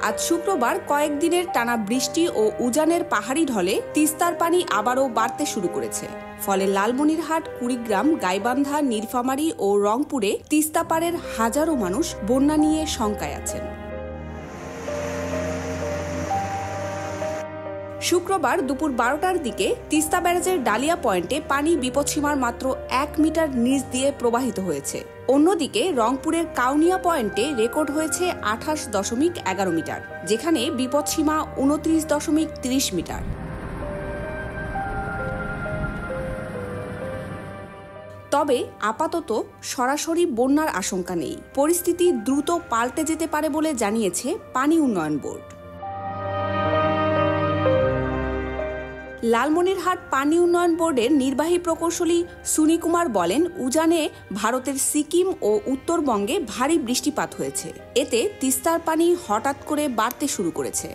আজ শুক্রবার কয়েকদিনের টানা বৃষ্টি ও উজানের পাহাড়ি ঢলে তিস্তার পানি আবারও বাড়তে শুরু করেছে। ফলে লালমনিরহাট, কুড়িগ্রাম, গাইবান্ধা, নীলফামারী ও রংপুরে তিস্তা পাড়ের হাজারো মানুষ বন্যা নিয়ে শঙ্কায় আছেন। শুক্রবার দুপুর 12টার দিকে তিস্তা ব্যারাজের ডালিয়া পয়েন্টে পানি বিপদসীমার মাত্র 1 মিটার নিচ দিয়ে প্রবাহিত হয়েছে। অন্যদিকে রংপুরের কাউনিয়া পয়েন্টে রেকর্ড হয়েছে 28.11 মিটার, যেখানে বিপদসীমা 29.30 মিটার। তবে আপাতত সরাসরি বন্যার আশঙ্কা নেই। পরিস্থিতি দ্রুত পাল্টে যেতে পারে বলে জানিয়েছে পানি উন্নয়ন বোর্ড। লালমনিরহাট পানি উন্নয়ন বোর্ডের নির্বাহী প্রকৌশলী সুনি কুমার বলেন, উজানে ভারতের সিকিম ও উত্তরবঙ্গে ভারী বৃষ্টিপাত হয়েছে। এতে তিস্তার পানি হঠাৎ করে বাড়তে শুরু করেছে।